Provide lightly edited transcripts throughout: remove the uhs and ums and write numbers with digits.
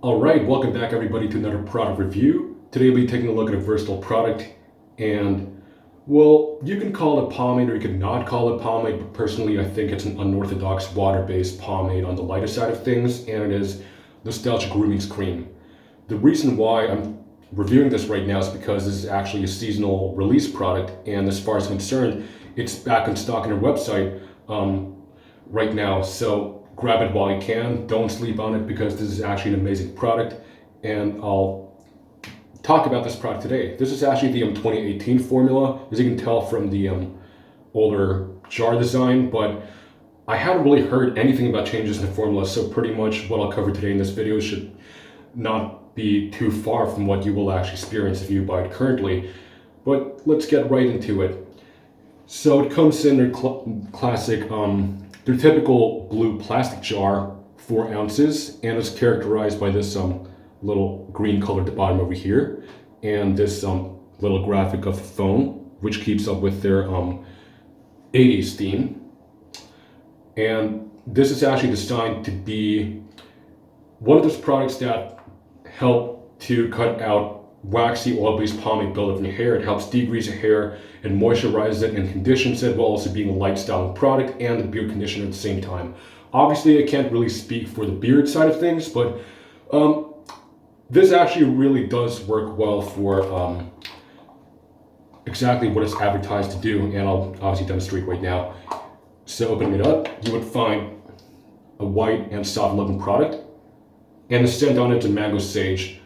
Alright, welcome back everybody to another product review. Today we'll be taking a look at a versatile product and, well, you can call it pomade or you could not call it pomade, but personally I think it's an unorthodox water-based pomade on the lighter side of things, and it is Nostalgia Grooming's Cream. The reason why I'm reviewing this right now is because this is actually a seasonal release product, and as far as I'm concerned, it's back in stock on their website right now, so grab it while you can. Don't sleep on it because this is actually an amazing product, and I'll talk about this product today. This is actually the 2018 formula, as you can tell from the older jar design, but I haven't really heard anything about changes in the formula, so pretty much what I'll cover today in this video should not be too far from what you will actually experience if you buy it currently. But let's get right into it. So it comes in their classic, their typical blue plastic jar, 4 ounces, and it's characterized by this little green color at the bottom over here, and this little graphic of a phone, which keeps up with their 80s theme. And this is actually designed to be one of those products that help to cut out waxy oil-based pomade buildup in your hair. It helps degrease your hair and moisturizes it and conditions it, while also being a light styling product and a beard conditioner at the same time. Obviously, I can't really speak for the beard side of things, but this actually really does work well for exactly what it's advertised to do, and I'll obviously demonstrate right now. So opening it up, you would find a white and soft looking product, and the scent on it's a mango sage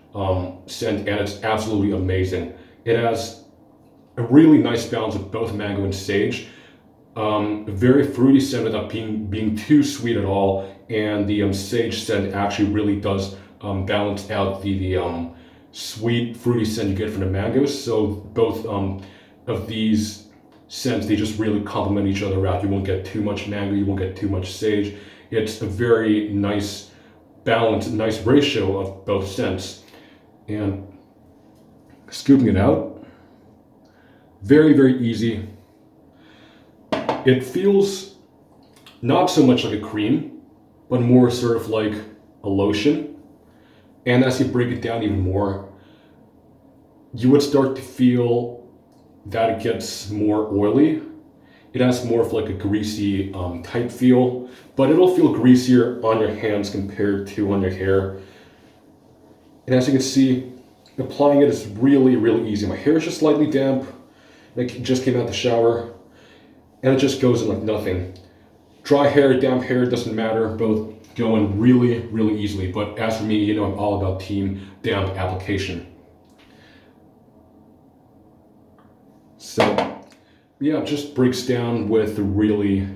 scent, and it's absolutely amazing. It has a really nice balance of both mango and sage. A very fruity scent without being too sweet at all, and the sage scent actually really does balance out the sweet fruity scent you get from the mangoes. So both of these scents, they just really complement each other out. You won't get too much mango, you won't get too much sage. It's a very nice balance, nice ratio of both scents. And scooping it out, very, very easy. It feels not so much like a cream, but more sort of like a lotion. And as you break it down even more, you would start to feel that it gets more oily. It has more of like a greasy type feel, but it'll feel greasier on your hands compared to on your hair. And as you can see, applying it is really, really easy. My hair is just slightly damp. It just came out the shower, and it just goes in like nothing. Dry hair, damp hair, doesn't matter. Both go in really, really easily. But as for me, you know, I'm all about team damp application. So, yeah, it just breaks down with really,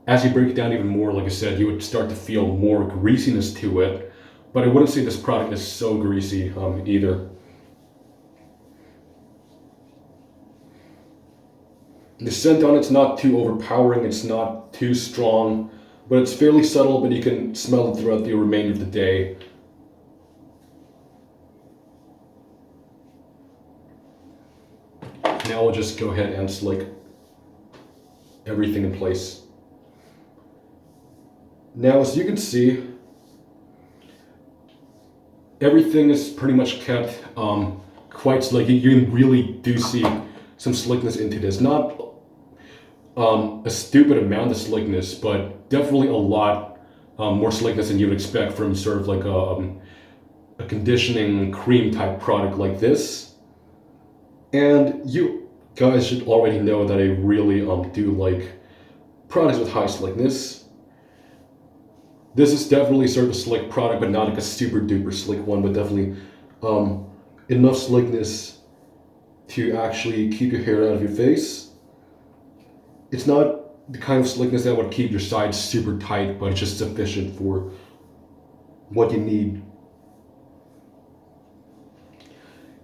as you break it down even more, like I said, you would start to feel more greasiness to it. But I wouldn't say this product is so greasy either. The scent on it's not too overpowering, it's not too strong, but it's fairly subtle, but you can smell it throughout the remainder of the day. Now I'll just go ahead and slick everything in place. Now, as you can see, everything is pretty much kept quite slick. You really do see some slickness into this. Not a stupid amount of slickness, but definitely a lot more slickness than you would expect from sort of like a conditioning cream type product like this. And you guys should already know that I really do like products with high slickness. This is definitely sort of a slick product, but not like a super duper slick one, but definitely enough slickness to actually keep your hair out of your face. It's not the kind of slickness that would keep your sides super tight, but it's just sufficient for what you need.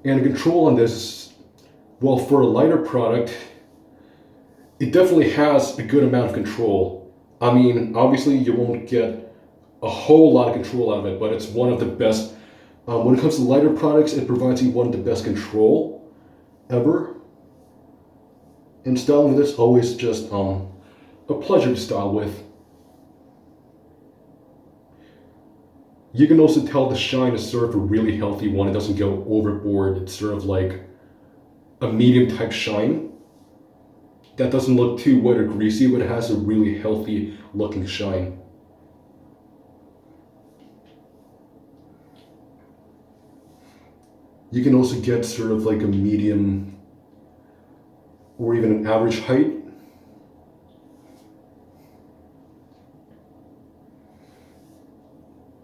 And the control on this, well, for a lighter product, it definitely has a good amount of control. I mean, obviously you won't get a whole lot of control out of it, but it's one of the best. When it comes to lighter products, it provides you one of the best control ever. And styling with this always just a pleasure to style with. You can also tell the shine is sort of a really healthy one. It doesn't go overboard. It's sort of like a medium type shine that doesn't look too wet or greasy, but it has a really healthy looking shine. You can also get sort of like a medium or even an average height.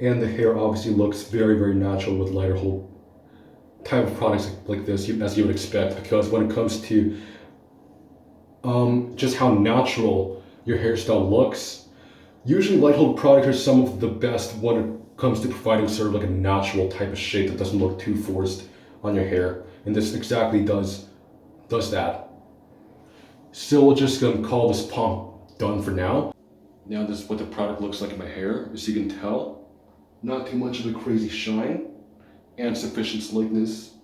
And the hair obviously looks very, very natural with lighter hold type of products like this, as you would expect, because when it comes to just how natural your hairstyle looks, usually light hold products are some of the best when it comes to providing sort of like a natural type of shape that doesn't look too forced on your hair. And this exactly does that. So we're just gonna call this pump done for now. Now this is what the product looks like in my hair, as you can tell. Not too much of a crazy shine, and sufficient slickness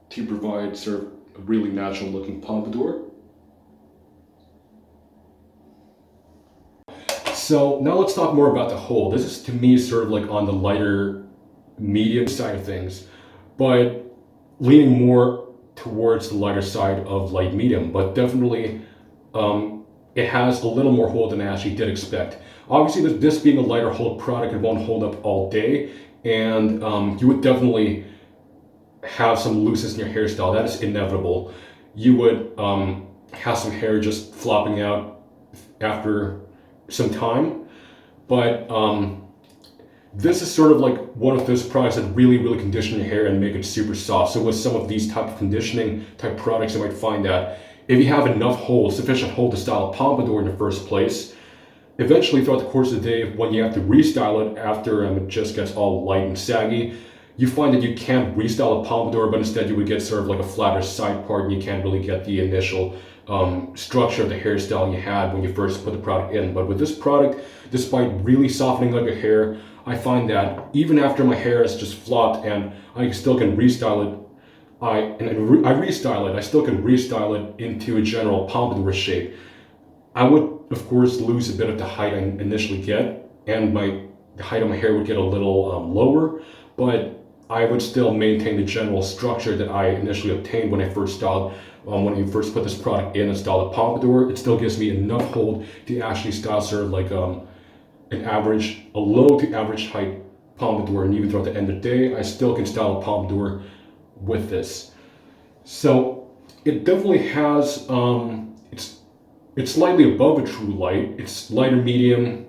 to provide sort of a really natural looking pompadour. So now let's talk more about the hold. This is to me sort of like on the lighter medium side of things, but leaning more towards the lighter side of light medium, but definitely it has a little more hold than I actually did expect. Obviously, with this being a lighter hold product, it won't hold up all day, and you would definitely have some looseness in your hairstyle. That is inevitable. You would have some hair just flopping out after some time, but this is sort of like one of those products that really, really condition your hair and make it super soft. So with some of these type of conditioning type products, you might find that if you have enough hold, sufficient hold to style a pompadour in the first place, eventually throughout the course of the day, when you have to restyle it after it just gets all light and saggy, you find that you can't restyle a pompadour, but instead you would get sort of like a flatter side part, and you can't really get the initial structure of the hairstyle you had when you first put the product in. But with this product, despite really softening up your hair, I find that even after my hair is just flopped and I still can restyle it, I restyle it, I still can restyle it into a general pompadour shape. I would, of course, lose a bit of the height I initially get, and the height of my hair would get a little lower, but I would still maintain the general structure that I initially obtained when I first styled, when you first put this product in and styled a pompadour. It still gives me enough hold to actually style sort of like a low to average height pompadour, and even throughout the end of the day, I still can style a pompadour with this. So it definitely has, it's slightly above a true light. It's lighter medium,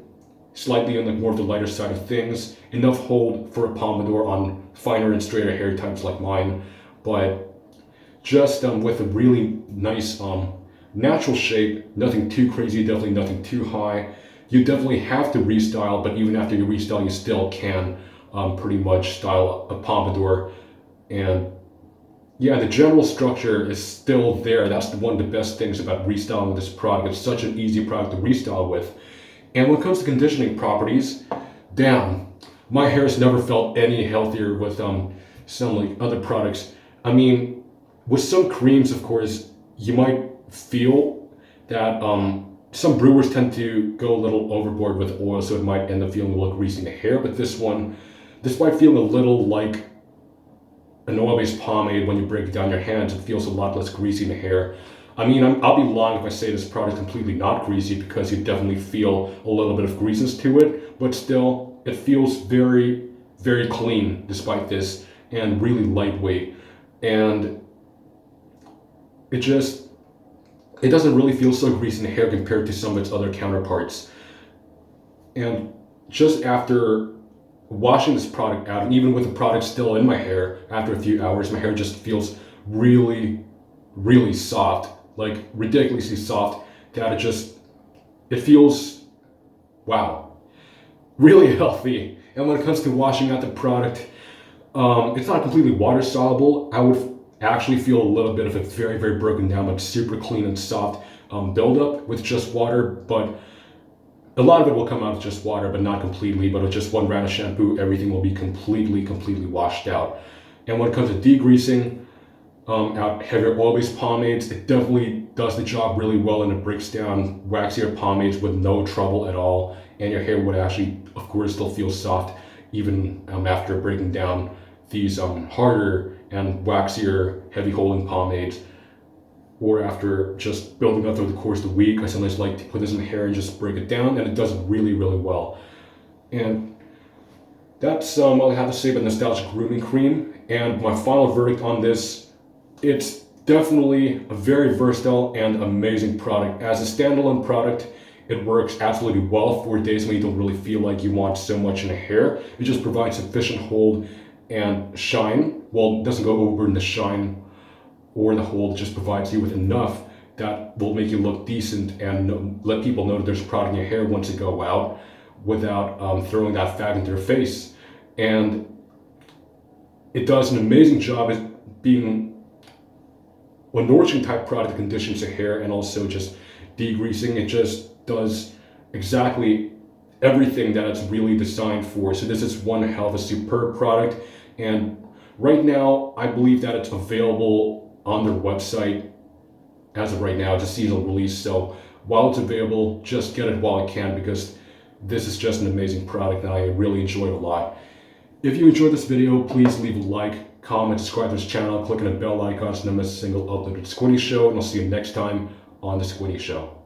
slightly on the more of the lighter side of things. Enough hold for a pompadour on finer and straighter hair types like mine, but just with a really nice natural shape, nothing too crazy, definitely nothing too high. You definitely have to restyle, but even after you restyle, you still can pretty much style a pompadour. And yeah, the general structure is still there. That's one of the best things about restyling this product. It's such an easy product to restyle with. And when it comes to conditioning properties, damn, my hair has never felt any healthier with some like other products. I mean, with some creams, of course, you might feel that some brewers tend to go a little overboard with oil, so it might end up feeling a little greasy in the hair. But this one, despite feeling a little like an oil-based pomade, when you break it down your hands, it feels a lot less greasy in the hair. I mean, I'll be lying if I say this product is completely not greasy, because you definitely feel a little bit of greasiness to it, but still, it feels very, very clean despite this, and really lightweight. And it doesn't really feel so greasy in the hair compared to some of its other counterparts. And just after washing this product out, and even with the product still in my hair after a few hours, my hair just feels really, really soft, like ridiculously soft, that it feels, wow, really healthy. And when it comes to washing out the product, it's not completely water soluble. I would actually feel a little bit of a very, very broken down, like super clean and soft buildup with just water, but a lot of it will come out with just water, but not completely. But with just one round of shampoo, everything will be completely, completely washed out. And when it comes to degreasing out heavier oil-based pomades, it definitely does the job really well, and it breaks down waxier pomades with no trouble at all. And your hair would actually, of course, still feel soft even after breaking down these harder and waxier, heavy holding pomades, or after just building up through the course of the week. I sometimes like to put this in my hair and just break it down, and it does really, really well. And that's all I have to say about Nostalgic Grooming Cream. And my final verdict on this, it's definitely a very versatile and amazing product. As a standalone product, it works absolutely well for days when you don't really feel like you want so much in the hair. It just provides sufficient hold and shine. Well, it doesn't go over in the shine or the hold, just provides you with enough that will make you look decent and let people know that there's a product in your hair once it go out without throwing that fat into their face. And it does an amazing job at being a nourishing type product that conditions the hair and also just degreasing. It just does exactly everything that it's really designed for. So this is one hell of a superb product. And right now, I believe that it's available on their website as of right now. It's a seasonal release. So while it's available, just get it while it can, because this is just an amazing product and I really enjoy it a lot. If you enjoyed this video, please leave a like, comment, subscribe to this channel, click on the bell icon so you don't miss a single upload of The Squinty Show, and I'll see you next time on The Squinty Show.